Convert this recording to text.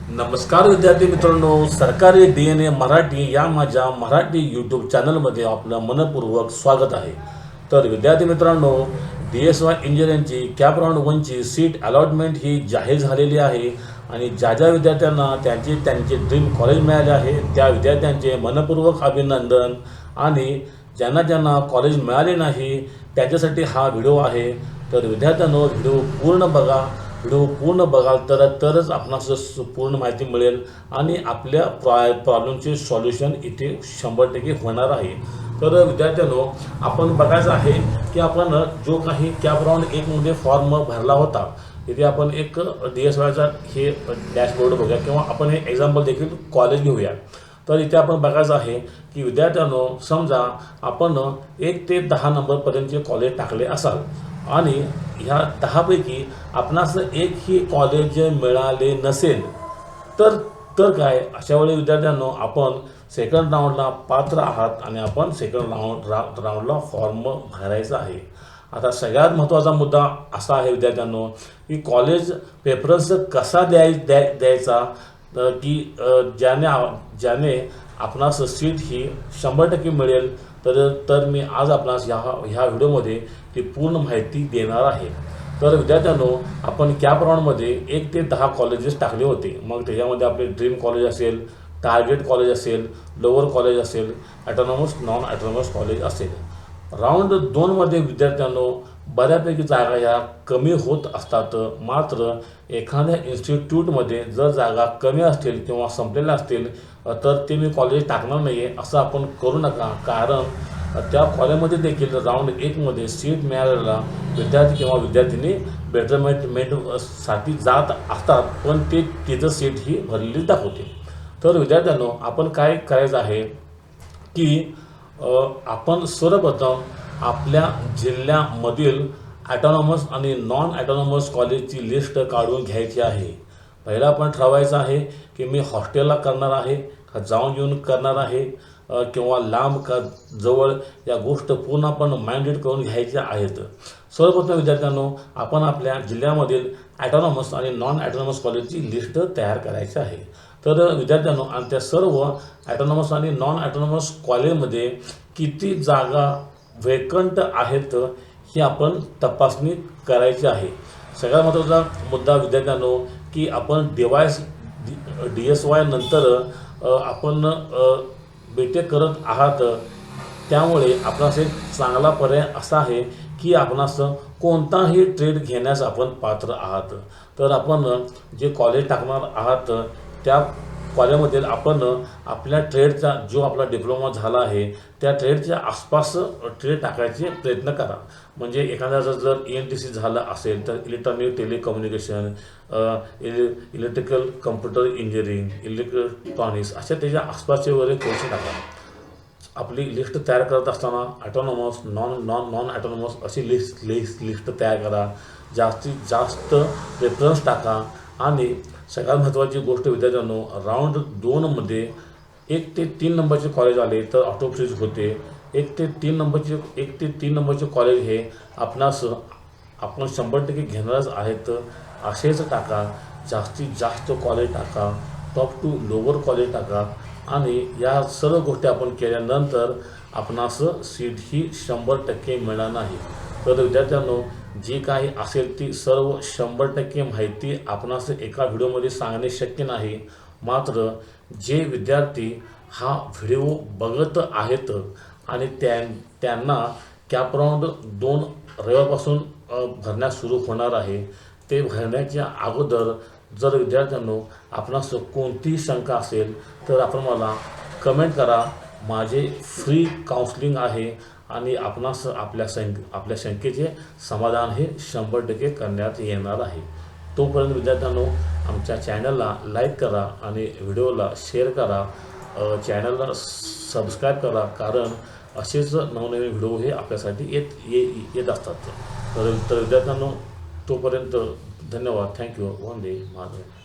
नमस्कार विद्यार्थी मित्रांनो, सरकारी DNA मराठी या माझ्या मराठी यूट्यूब चॅनलमध्ये आपलं मनपूर्वक स्वागत आहे. तर विद्यार्थी मित्रांनो, DSY इंजिनिअरिंगची कॅप राऊंड 1ची सीट अलॉटमेंट ही जाहीर झालेली आहे आणि ज्या ज्या विद्यार्थ्यांना त्यांचे ड्रीम कॉलेज मिळाले आहे त्या विद्यार्थ्यांचे मनपूर्वक अभिनंदन. आणि ज्यांना ज्यांना कॉलेज मिळाले नाही त्याच्यासाठी हा व्हिडिओ आहे. तर विद्यार्थ्यांनो, व्हिडिओ पूर्ण बघा. व्हिडिओ पूर्ण बघाल तरच आपणास पूर्ण माहिती मिळेल आणि आपल्या प्रॉब्लेमचे सॉल्युशन इथे 100% होणार आहे. तर विद्यार्थ्यांनो, आपण बघायचं आहे की आपण जो काही कॅप राऊंड 1मध्ये फॉर्म भरला होता तिथे आपण एक DSYचा हे डॅशबोर्ड बघूया किंवा आपण हे एक्झाम्पल देखील कॉलेज घेऊया. तर इथे आपण बघायचं आहे की विद्यार्थ्यांनो, समजा आपण 1 ते 10 नंबरपर्यंतचे कॉलेज टाकले असाल आणि ह्या 10 पैकी आपणास एकही कॉलेज मिळाले नसेल तर काय, अशा वेळी विद्यार्थ्यांनो आपण सेकंड राऊंडला पात्र आहात आणि आपण सेकंड राऊंडला फॉर्म भरायचा आहे. आता सगळ्यात महत्त्वाचा मुद्दा असा आहे विद्यार्थ्यांनो की कॉलेज प्रेफरन्स कसा द्यायचा की ज्याने आपणास सीट ही 100% मिळेल. तर मी आज आपणास ह्या व्हिडिओमध्ये ती पूर्ण माहिती देणार आहे. तर विद्यार्थ्यांनो, आपण कॅप राऊंडमध्ये 1 ते 10 कॉलेजेस टाकले होते. मग त्याच्यामध्ये आपले ड्रीम कॉलेज असेल, टार्गेट कॉलेज असेल, लोअर कॉलेज असेल, ॲटोनॉमस नॉन ॲटोनॉमस कॉलेज असेल. राऊंड 2मध्ये विद्यार्थ्यांनो बऱ्यापैकी जागा ह्या कमी होत असतात. मात्र एखाद्या इन्स्टिट्यूटमध्ये जर जागा कमी असतील किंवा संपलेल्या असतील तर ते मी कॉलेज टाकणार नाही आहे असं आपण करू नका. कारण त्या कॉलेजमध्ये देखील राऊंड 1मध्ये सीट मिळालेला विद्यार्थी किंवा विद्यार्थिनी बेटरमेंटसाठी जात असतात, पण ते तिथं सीट ही भरलेली दाखवते. तर विद्यार्थ्यांनो, आपण काय करायचं आहे की आपण सर्वप्रथम आपल्या जिल्ह्यामधील ॲटोनॉमस आणि नॉन ॲटोनॉमस कॉलेजची लिस्ट काढून घ्यायची आहे. पहिला आपण ठरवायचं आहे की मी हॉस्टेलला करणार आहे का जाऊन येऊन करणार आहे किंवा लांब का जवळ, या गोष्ट पूर्ण आपण माइंडेड करून घ्यायच्या आहेत. सर्वप्रथम विद्यार्थ्यांनो, आपण आपल्या जिल्ह्यामधील ॲटोनॉमस आणि नॉन ॲटोनॉमस कॉलेजची लिस्ट तयार करायची आहे. तर विद्यार्थ्यांनो, आणि त्या सर्व ॲटोनॉमस आणि नॉन ॲटोनॉमस कॉलेजमध्ये किती जागा वेकंट आहेत ही आपण तपासणी करायची आहे. सगळ्यात महत्त्वाचा मुद्दा विद्यार्थ्यांनो की आपण DSY नंतर आपण BTech करत आहात, त्यामुळे आपणास एक चांगला पर्याय असा आहे की आपणास कोणताही ट्रेड घेण्यास आपण पात्र आहात. तर आपण जे कॉलेज टाकणार आहात त्या कॉलेजमध्ये आपण आपल्या ट्रेडचा जो आपला डिप्लोमा झाला आहे त्या ट्रेडच्या आसपास ट्रेड टाकायचे प्रयत्न करा. म्हणजे एखाद्याचं जर ENTC झालं असेल तर electronic telecommunication, electrical computer engineering, electronics अशा त्याच्या आसपासचे वगैरे कोर्स टाका. आपली लिस्ट तयार करत असताना ॲटोनॉमस नॉन ॲटोनॉमस अशी लिस्ट तयार करा. जास्तीत जास्त प्रेफरन्स टाका. आणि सगळ्यात महत्त्वाची गोष्ट विद्यार्थ्यांनो, राऊंड 2मध्ये 1 ते 3 नंबरचे कॉलेज आले तर ऑटो फ्रीज होते. 1 ते 3 नंबरचे कॉलेज हे आपण 100% घेणारच आहेत असेच टाका. जास्तीत जास्त कॉलेज टाका, टॉप टू लोअर कॉलेज टाका. आणि या सर्व गोष्टी आपण केल्यानंतर आपणास सीट ही 100% मिळणार नाही. तर विद्यार्थ्यांनो, जी काही असेल ती सर्व 100% माहिती आपणास एका व्हिडिओमध्ये सांगणे शक्य नाही. मात्र जे विद्यार्थी हा व्हिडिओ बघत आहेत आणि त्यांना कॅप राऊंड 2 रविवारपासून भरण्यास सुरू होणार आहे, ते भरण्याच्या अगोदर जर विद्यार्थ्यांनो आपणास कोणतीही शंका असेल तर आपण मला कमेंट करा. माझे फ्री काउन्सिलिंग आहे आणि आपणास आपल्या शंकेचे समाधान हे 100% करण्यात येणार आहे. तोपर्यंत विद्यार्थ्यांनो, आमच्या चॅनलला लाईक करा आणि व्हिडिओला शेअर करा. चॅनलला सबस्क्राईब करा, कारण असेच नवनवीन व्हिडिओ हे आपल्यासाठी येत असतात. तर विद्यार्थ्यांनो, तोपर्यंत धन्यवाद. थँक्यू. वंदे मातरम.